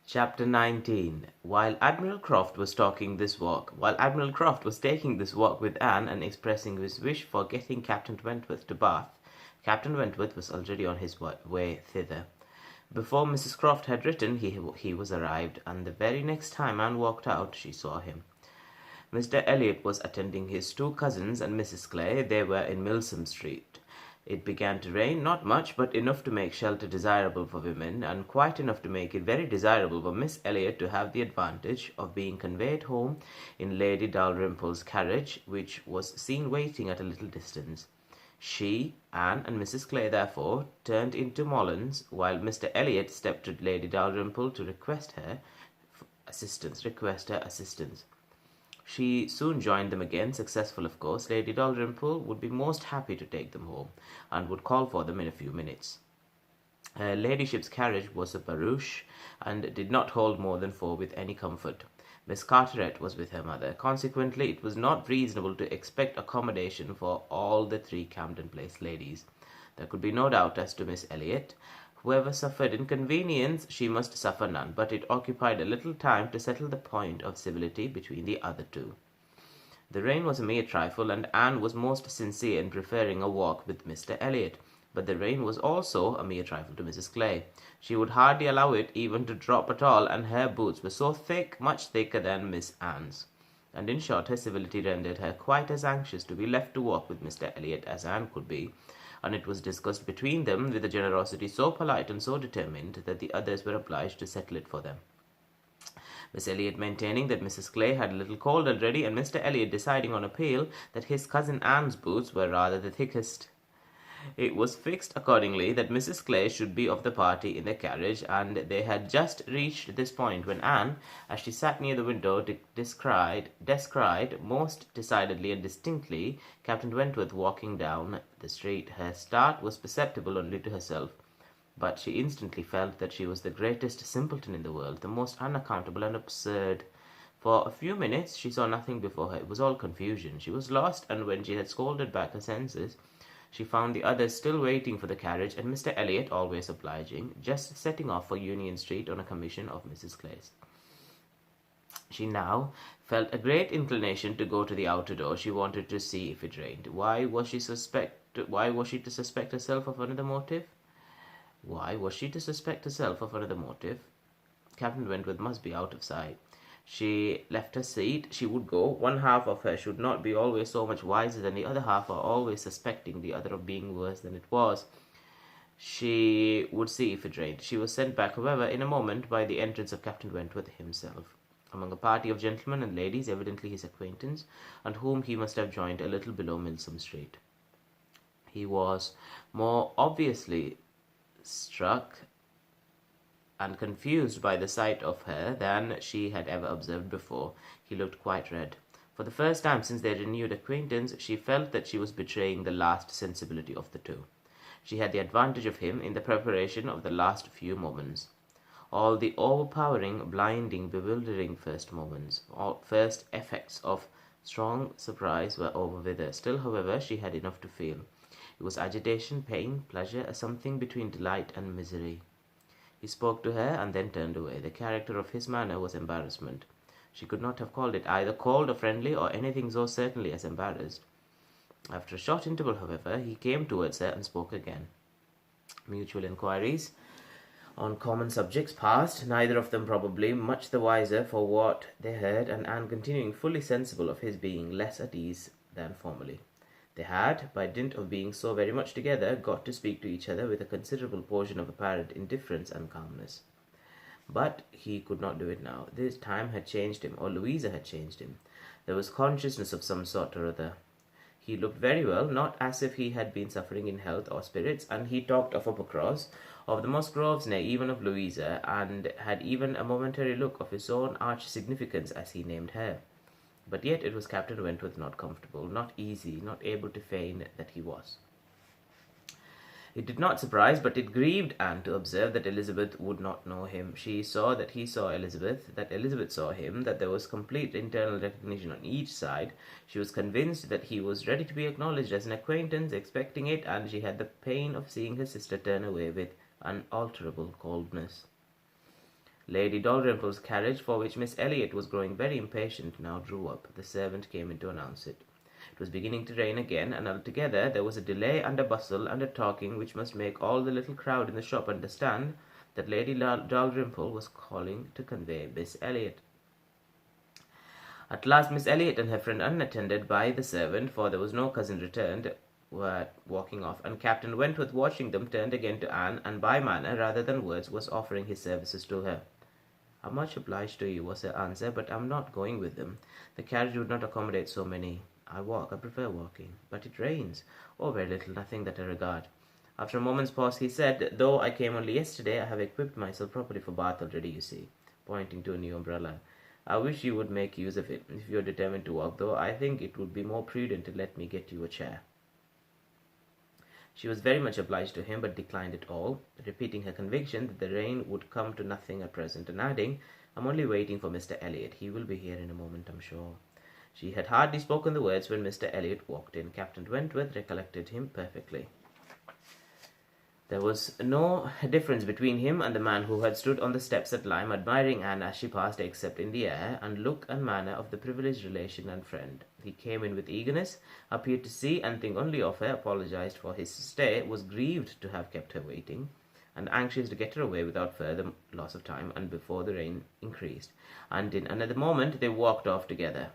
Chapter 19. While Admiral Croft was taking this walk with Anne and expressing his wish for getting Captain Wentworth to Bath, Captain Wentworth was already on his way thither. Before Mrs. Croft had written, he was arrived, and the very next time Anne walked out, she saw him. Mr. Elliot was attending his two cousins and Mrs. Clay. They were in Milsom Street. It began to rain, not much, but enough to make shelter desirable for women, and quite enough to make it very desirable for Miss Elliot to have the advantage of being conveyed home in Lady Dalrymple's carriage, which was seen waiting at a little distance. She, Anne, and Mrs. Clay, therefore, turned into Molins, while Mr. Elliot stepped to Lady Dalrymple to request her assistance. She soon joined them again, successful of course. Lady Dalrymple would be most happy to take them home, and would call for them in a few minutes. Her ladyship's carriage was a barouche, and did not hold more than four with any comfort. Miss Carteret was with her mother. Consequently, it was not reasonable to expect accommodation for all the three Camden Place ladies. There could be no doubt as to Miss Elliot. Whoever suffered inconvenience, she must suffer none, but it occupied a little time to settle the point of civility between the other two. The rain was a mere trifle, and Anne was most sincere in preferring a walk with Mr. Elliot. But the rain was also a mere trifle to Mrs. Clay. She would hardly allow it even to drop at all, and her boots were so thick, much thicker than Miss Anne's. And in short, her civility rendered her quite as anxious to be left to walk with Mr. Elliot as Anne could be, and it was discussed between them with a generosity so polite and so determined that the others were obliged to settle it for them. Miss Elliot maintaining that Mrs. Clay had a little cold already, and Mr. Elliot deciding on appeal that his cousin Anne's boots were rather the thickest. It was fixed accordingly that Mrs. Clay should be of the party in the carriage, and they had just reached this point when Anne, as she sat near the window, descried most decidedly and distinctly Captain Wentworth walking down the street. Her start was perceptible only to herself, but she instantly felt that she was the greatest simpleton in the world, the most unaccountable and absurd. For a few minutes she saw nothing before her. It was all confusion. She was lost, and when she had scolded back her senses, she found the others still waiting for the carriage, and Mr. Elliot, always obliging, just setting off for Union Street on a commission of Mrs. Clay's. She now felt a great inclination to go to the outer door. She wanted to see if it rained. Why was she to suspect herself of another motive? Captain Wentworth must be out of sight. She left her seat. She would go. One half of her should not be always so much wiser than the other half, or always suspecting the other of being worse than it was. She would see if it rained. She was sent back, however, in a moment by the entrance of Captain Wentworth himself, among a party of gentlemen and ladies, evidently his acquaintance, and whom he must have joined a little below Milsom Street. He was more obviously struck and confused by the sight of her than she had ever observed before. He looked quite red. For the first time since their renewed acquaintance, she felt that she was betraying the last sensibility of the two. She had the advantage of him in the preparation of the last few moments. All the overpowering, blinding, bewildering first effects of strong surprise were over with her. Still, however, she had enough to feel. It was agitation, pain, pleasure, a something between delight and misery. He spoke to her and then turned away. The character of his manner was embarrassment. She could not have called it either cold or friendly, or anything so certainly as embarrassed. After a short interval, however, he came towards her and spoke again. Mutual inquiries on common subjects passed, neither of them probably much the wiser for what they heard, and Anne continuing fully sensible of his being less at ease than formerly. They had, by dint of being so very much together, got to speak to each other with a considerable portion of apparent indifference and calmness. But he could not do it now. This time had changed him, or Louisa had changed him. There was consciousness of some sort or other. He looked very well, not as if he had been suffering in health or spirits, and he talked of Uppercross, of the Musgroves, nay, even of Louisa, and had even a momentary look of his own arch significance as he named her. But yet it was Captain Wentworth not comfortable, not easy, not able to feign that he was. It did not surprise, but it grieved Anne to observe that Elizabeth would not know him. She saw that he saw Elizabeth, that Elizabeth saw him, that there was complete internal recognition on each side. She was convinced that he was ready to be acknowledged as an acquaintance, expecting it, and she had the pain of seeing her sister turn away with unalterable coldness. Lady Dalrymple's carriage, for which Miss Elliot was growing very impatient, now drew up. The servant came in to announce it. It was beginning to rain again, and altogether there was a delay and a bustle and a talking which must make all the little crowd in the shop understand that Lady Dalrymple was calling to convey Miss Elliot. At last Miss Elliot and her friend, unattended by the servant, for there was no cousin returned, were walking off, and Captain Wentworth, watching them, turned again to Anne, and by manner rather than words was offering his services to her. "I'm much obliged to you," was her answer, "but I'm not going with them. The carriage would not accommodate so many. I prefer walking. But it rains." "Oh, very little, nothing that I regard." After a moment's pause he said, "Though I came only yesterday, I have equipped myself properly for Bath already, you see," pointing to a new umbrella. "I wish you would make use of it, if you are determined to walk, though I think it would be more prudent to let me get you a chair." She was very much obliged to him, but declined it all, repeating her conviction that the rain would come to nothing at present, and adding, "I'm only waiting for Mr. Elliot. He will be here in a moment, I'm sure." She had hardly spoken the words when Mr. Elliot walked in. Captain Wentworth recollected him perfectly. There was no difference between him and the man who had stood on the steps at Lyme admiring Anne as she passed, except in the air and look and manner of the privileged relation and friend. He came in with eagerness, appeared to see and think only of her, apologized for his stay, was grieved to have kept her waiting, and anxious to get her away without further loss of time and before the rain increased. And in another moment they walked off together,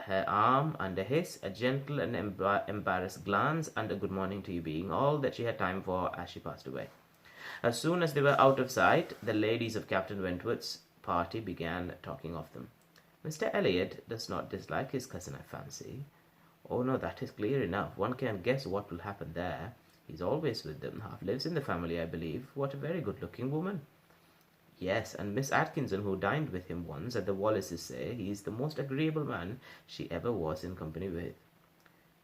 her arm under his, a gentle and embarrassed glance, and a good morning to you being all that she had time for as she passed away. As soon as they were out of sight, the ladies of Captain Wentworth's party began talking of them. "Mr. Elliot does not dislike his cousin, I fancy." "Oh, no, that is clear enough. One can guess what will happen there. He's always with them, half lives in the family, I believe. What a very good-looking woman." "Yes, and Miss Atkinson, who dined with him once at the Wallaces, say he is the most agreeable man she ever was in company with."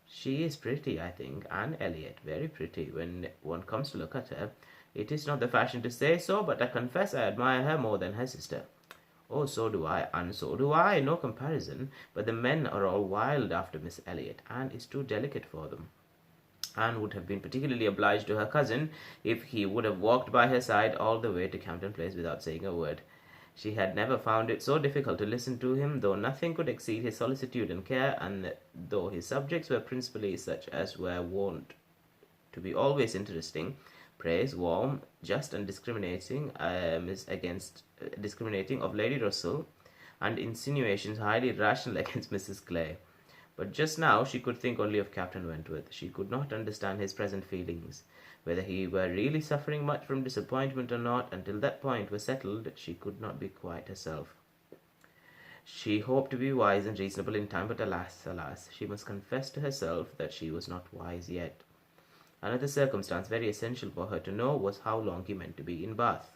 "She is pretty, I think, Anne Elliot, very pretty, when one comes to look at her. It is not the fashion to say so, but I confess I admire her more than her sister." "Oh, so do I, and so do I, no comparison. But the men are all wild after Miss Elliot. Anne is too delicate for them." Anne would have been particularly obliged to her cousin if he would have walked by her side all the way to Camden Place without saying a word. She had never found it so difficult to listen to him, though nothing could exceed his solicitude and care, and though his subjects were principally such as were wont to be always interesting, praise, warm, just, and discriminating of Lady Russell, and insinuations highly irrational against Mrs. Clay. But just now she could think only of Captain Wentworth. She could not understand his present feelings. Whether he were really suffering much from disappointment or not, until that point was settled, she could not be quite herself. She hoped to be wise and reasonable in time, but alas, alas, she must confess to herself that she was not wise yet. Another circumstance very essential for her to know was how long he meant to be in Bath.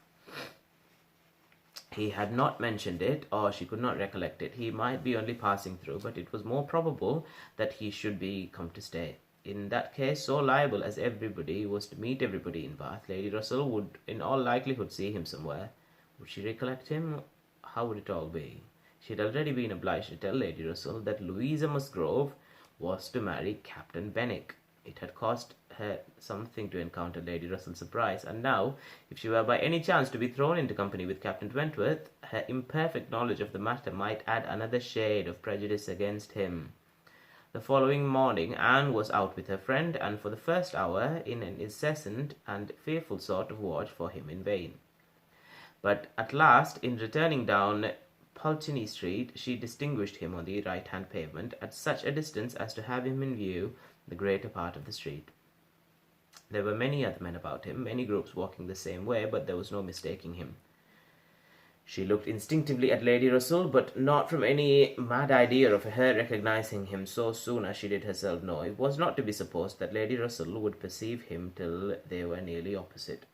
He had not mentioned it, or she could not recollect it. He might be only passing through, but it was more probable that he should be come to stay. In that case, so liable as everybody was to meet everybody in Bath, Lady Russell would in all likelihood see him somewhere. Would she recollect him? How would it all be? She had already been obliged to tell Lady Russell that Louisa Musgrove was to marry Captain Benwick. It had cost her something to encounter Lady Russell's surprise, and now, if she were by any chance to be thrown into company with Captain Wentworth, her imperfect knowledge of the matter might add another shade of prejudice against him. The following morning Anne was out with her friend, and for the first hour in an incessant and fearful sort of watch for him in vain. But at last, in returning down Pulteney Street, she distinguished him on the right-hand pavement, at such a distance as to have him in view the greater part of the street. There were many other men about him, many groups walking the same way, but there was no mistaking him. She looked instinctively at Lady Russell, but not from any mad idea of her recognizing him so soon as she did herself know. It was not to be supposed that Lady Russell would perceive him till they were nearly opposite.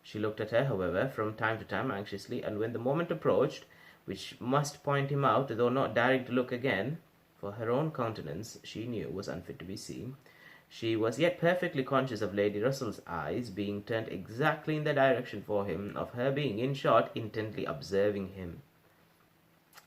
She looked at her, however, from time to time anxiously, and when the moment approached, which must point him out, though not daring to look again, for her own countenance, she knew, was unfit to be seen, she was yet perfectly conscious of Lady Russell's eyes being turned exactly in the direction for him, of her being, in short, intently observing him.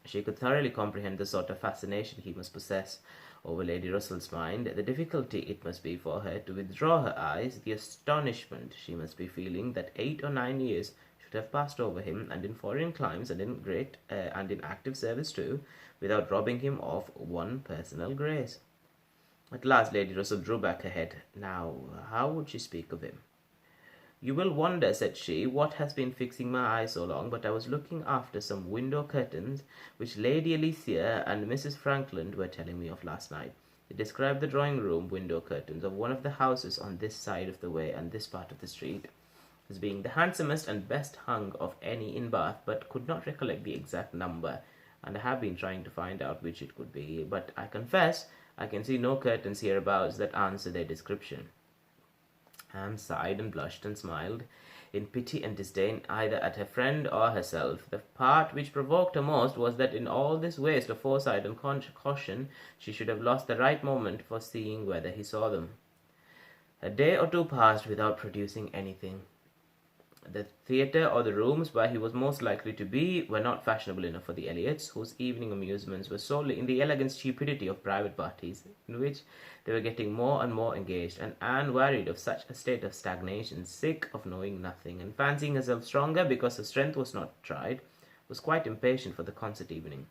She could thoroughly comprehend the sort of fascination he must possess over Lady Russell's mind, the difficulty it must be for her to withdraw her eyes, the astonishment she must be feeling that 8 or 9 years should to have passed over him, and in foreign climes, and in active service too, without robbing him of one personal grace. At last Lady Russell drew back her head. Now, how would she speak of him? You will wonder, said she, what has been fixing my eye so long, but I was looking after some window curtains which Lady Alicia and Mrs. Frankland were telling me of last night. They described the drawing-room window curtains of one of the houses on this side of the way and this part of the street as being the handsomest and best hung of any in Bath, but could not recollect the exact number, and I have been trying to find out which it could be, but I confess I can see no curtains hereabouts that answer their description. Anne sighed and blushed and smiled in pity and disdain either at her friend or herself. The part which provoked her most was that in all this waste of foresight and caution she should have lost the right moment for seeing whether he saw them. A day or two passed without producing anything. The theatre or the rooms where he was most likely to be were not fashionable enough for the Elliots, whose evening amusements were solely in the elegant stupidity of private parties, in which they were getting more and more engaged, and Anne, wearied of such a state of stagnation, sick of knowing nothing, and fancying herself stronger because her strength was not tried, was quite impatient for the concert evening.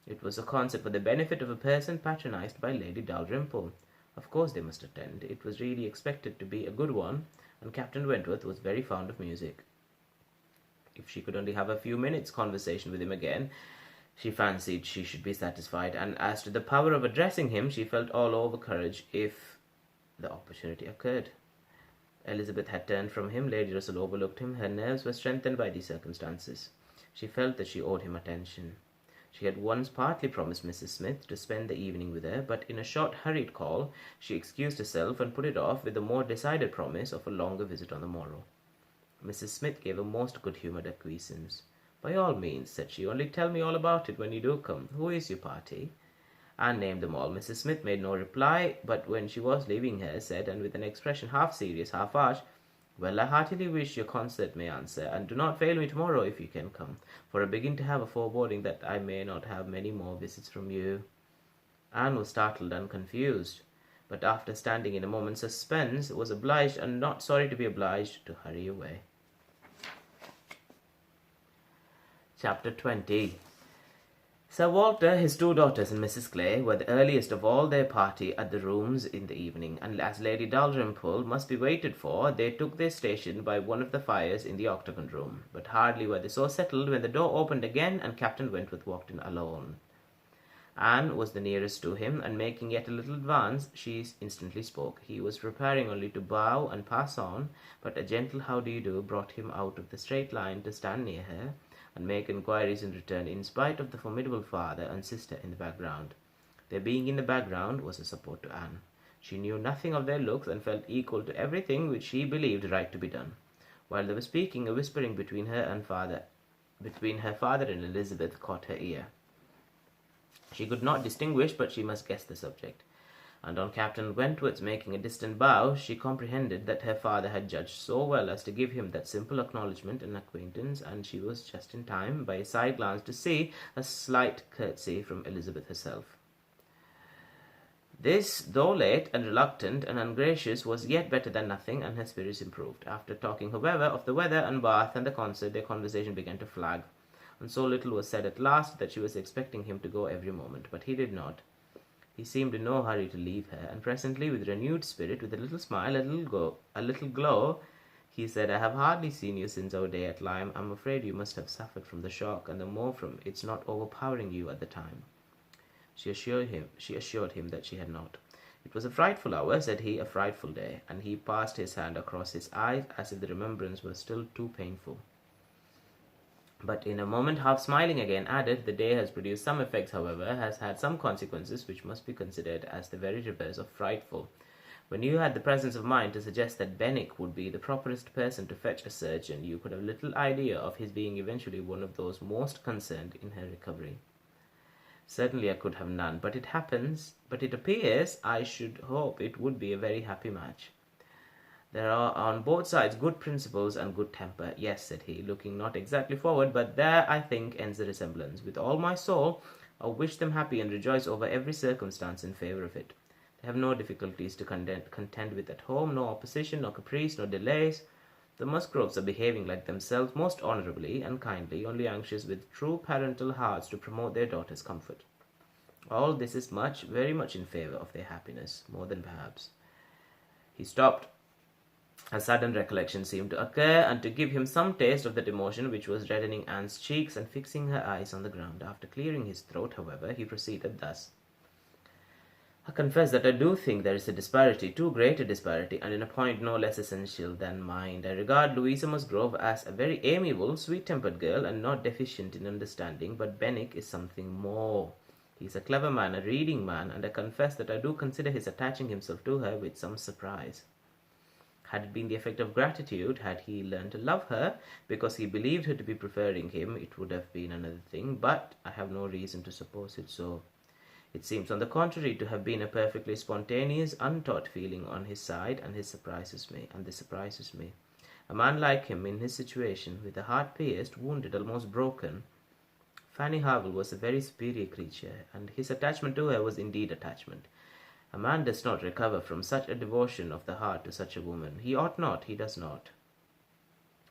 It was a concert for the benefit of a person patronized by Lady Dalrymple. Of course they must attend. It was really expected to be a good one, and Captain Wentworth was very fond of music. If she could only have a few minutes' conversation with him again, she fancied she should be satisfied, and as to the power of addressing him, she felt all over courage if the opportunity occurred. Elizabeth had turned from him. Lady Russell overlooked him. Her nerves were strengthened by these circumstances. She felt that she owed him attention. She had once partly promised Mrs. Smith to spend the evening with her, but in a short, hurried call she excused herself and put it off with a more decided promise of a longer visit on the morrow. Mrs. Smith gave a most good-humoured acquiescence. "By all means," said she, "only tell me all about it when you do come. Who is your party?" Anne named them all. Mrs. Smith made no reply, but when she was leaving her, said, and with an expression half serious, half arch, "Well, I heartily wish your concert may answer, and do not fail me tomorrow if you can come, for I begin to have a foreboding that I may not have many more visits from you." Anne was startled and confused, but after standing in a moment's suspense, was obliged, and not sorry to be obliged, to hurry away. Chapter 20. Sir Walter, his two daughters, and Mrs. Clay were the earliest of all their party at the rooms in the evening, and as Lady Dalrymple must be waited for, they took their station by one of the fires in the octagon room. But hardly were they so settled when the door opened again, and Captain Wentworth walked in alone. Anne was the nearest to him, and making yet a little advance, she instantly spoke. He was preparing only to bow and pass on, but a gentle how-do-you-do brought him out of the straight line to stand near her, and make inquiries in return, in spite of the formidable father and sister in the background. Their being in the background was a support to Anne. She knew nothing of their looks, and felt equal to everything which she believed right to be done. While they were speaking, a whispering between her father and Elizabeth caught her ear. She could not distinguish, but she must guess the subject, and on Captain Wentworth's making a distant bow, she comprehended that her father had judged so well as to give him that simple acknowledgment and acquaintance, and she was just in time, by a side glance, to see a slight curtsy from Elizabeth herself. This, though late and reluctant and ungracious, was yet better than nothing, and her spirits improved. After talking, however, of the weather and Bath and the concert, their conversation began to flag, and so little was said at last that she was expecting him to go every moment, but he did not. He seemed in no hurry to leave her, and presently, with renewed spirit, with a little smile, a little glow, he said, "I have hardly seen you since our day at Lyme. I'm afraid you must have suffered from the shock, and the more from its not overpowering you at the time." She assured him that she had not. "It was a frightful hour," said he, "a frightful day," and he passed his hand across his eyes as if the remembrance were still too painful. But in a moment, half smiling again, added, "The day has produced some effects, however, has had some consequences which must be considered as the very reverse of frightful. When you had the presence of mind to suggest that Benwick would be the properest person to fetch a surgeon, you could have little idea of his being eventually one of those most concerned in her recovery." "Certainly I could have none, but it appears I should hope it would be a very happy match. There are on both sides good principles and good temper." "Yes," said he, looking not exactly forward, "but there, I think, ends the resemblance. With all my soul, I wish them happy and rejoice over every circumstance in favour of it. They have no difficulties to contend with at home, no opposition, no caprice, no delays. The Musgroves are behaving like themselves most honourably and kindly, only anxious with true parental hearts to promote their daughter's comfort. All this is much, very much in favour of their happiness, more than perhaps. He stopped. A sudden recollection seemed to occur, and to give him some taste of that emotion which was reddening Anne's cheeks and fixing her eyes on the ground. After clearing his throat, however, he proceeded thus. I confess that I do think there is a disparity, too great a disparity, and in a point no less essential than mind. I regard Louisa Musgrove as a very amiable, sweet-tempered girl, and not deficient in understanding, but Benwick is something more. He is a clever man, a reading man, and I confess that I do consider his attaching himself to her with some surprise. Had it been the effect of gratitude, had he learned to love her, because he believed her to be preferring him, it would have been another thing, but I have no reason to suppose it so. It seems, on the contrary, to have been a perfectly spontaneous, untaught feeling on his side, and this surprises me. A man like him, in his situation, with a heart pierced, wounded, almost broken. Fanny Harville was a very superior creature, and his attachment to her was indeed attachment. A man does not recover from such a devotion of the heart to such a woman. He ought not, he does not.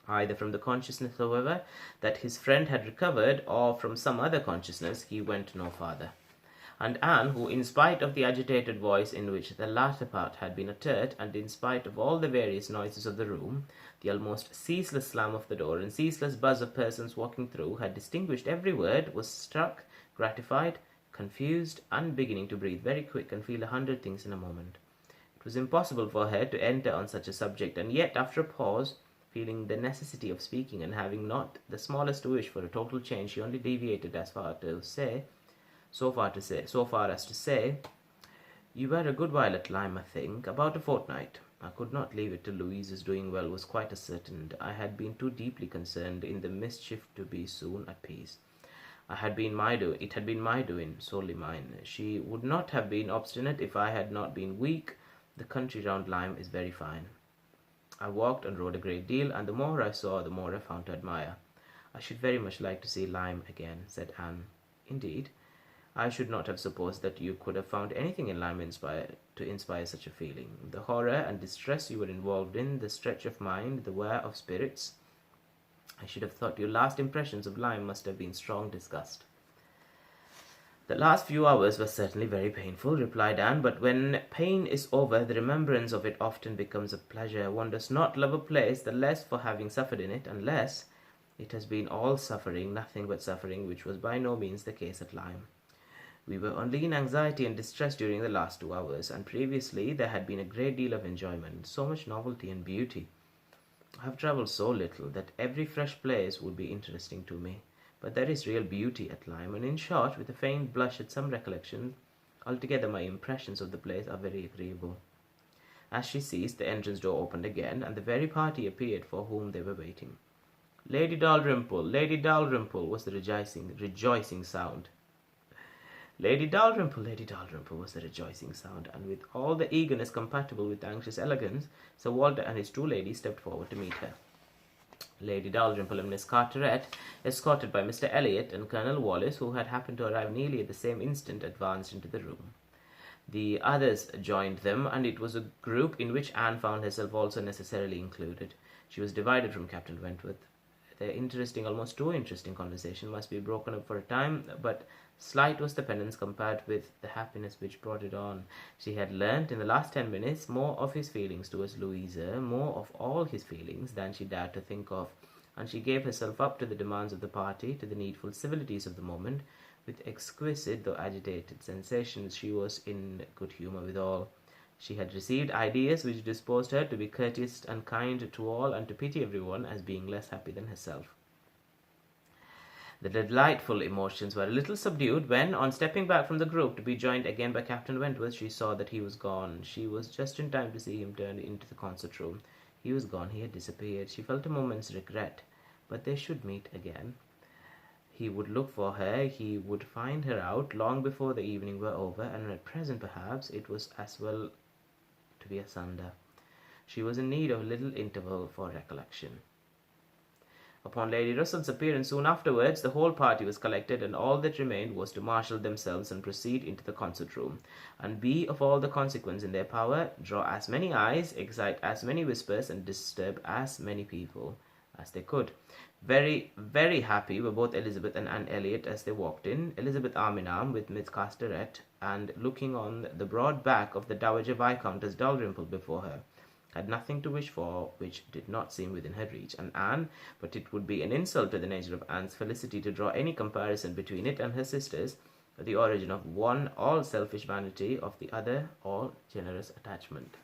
Either from the consciousness, however, that his friend had recovered, or from some other consciousness, he went no farther. And Anne, who, in spite of the agitated voice in which the latter part had been uttered, and in spite of all the various noises of the room, the almost ceaseless slam of the door and ceaseless buzz of persons walking through, had distinguished every word, was struck, gratified, confused, and beginning to breathe very quick and feel 100 things in a moment. It was impossible for her to enter on such a subject, and yet, after a pause, feeling the necessity of speaking, and having not the smallest wish for a total change, she only deviated so far as to say, "You were a good while at Lyme, I think, about a fortnight. I could not leave it till Louisa's doing well was quite ascertained. I had been too deeply concerned in the mischief to be soon at peace. It had been my doing, solely mine. She would not have been obstinate if I had not been weak. The country round Lyme is very fine. I walked and rode a great deal, and the more I saw, the more I found to admire. I should very much like to see Lyme again," said Anne. "Indeed, I should not have supposed that you could have found anything in Lyme to inspire such a feeling. The horror and distress you were involved in, the stretch of mind, the wear of spirits. I should have thought your last impressions of Lyme must have been strong disgust." "The last few hours were certainly very painful," replied Anne, "but when pain is over, the remembrance of it often becomes a pleasure. One does not love a place the less for having suffered in it, unless it has been all suffering, nothing but suffering, which was by no means the case at Lyme. We were only in anxiety and distress during the last 2 hours, and previously there had been a great deal of enjoyment, so much novelty and beauty. I have travelled so little that every fresh place would be interesting to me, but there is real beauty at Lyme, and in short, with a faint blush at some recollection, altogether my impressions of the place are very agreeable." As she ceased, the entrance door opened again, and the very party appeared for whom they were waiting. Lady Dalrymple, Lady Dalrymple," was the rejoicing sound. Lady Dalrymple was the rejoicing sound, and with all the eagerness compatible with anxious elegance, Sir Walter and his 2 ladies stepped forward to meet her. Lady Dalrymple and Miss Carteret, escorted by Mr. Elliot and Colonel Wallis, who had happened to arrive nearly at the same instant, advanced into the room. The others joined them, and it was a group in which Anne found herself also necessarily included. She was divided from Captain Wentworth. Their interesting, almost too interesting conversation must be broken up for a time, but slight was the penance compared with the happiness which brought it on. She had learnt in the last 10 minutes more of his feelings towards Louisa, more of all his feelings than she dared to think of, and she gave herself up to the demands of the party, to the needful civilities of the moment. With exquisite though agitated sensations, she was in good humour withal. She had received ideas which disposed her to be courteous and kind to all, and to pity everyone as being less happy than herself. The delightful emotions were a little subdued when, on stepping back from the group to be joined again by Captain Wentworth, she saw that he was gone. She was just in time to see him turn into the concert room. He was gone, he had disappeared. She felt a moment's regret, but they should meet again. He would look for her, he would find her out long before the evening were over, and at present, perhaps, it was as well to be asunder. She was in need of a little interval for recollection. Upon Lady Russell's appearance soon afterwards, the whole party was collected, and all that remained was to marshal themselves and proceed into the concert room, and be of all the consequence in their power, draw as many eyes, excite as many whispers, and disturb as many people as they could. Very, very happy were both Elizabeth and Anne Elliot as they walked in, Elizabeth arm in arm with Miss Carteret, and looking on the broad back of the Dowager Viscountess Dalrymple before her, had nothing to wish for which did not seem within her reach. And Anne, but it would be an insult to the nature of Anne's felicity to draw any comparison between it and her sister's, the origin of one all selfish vanity, of the other all generous attachment.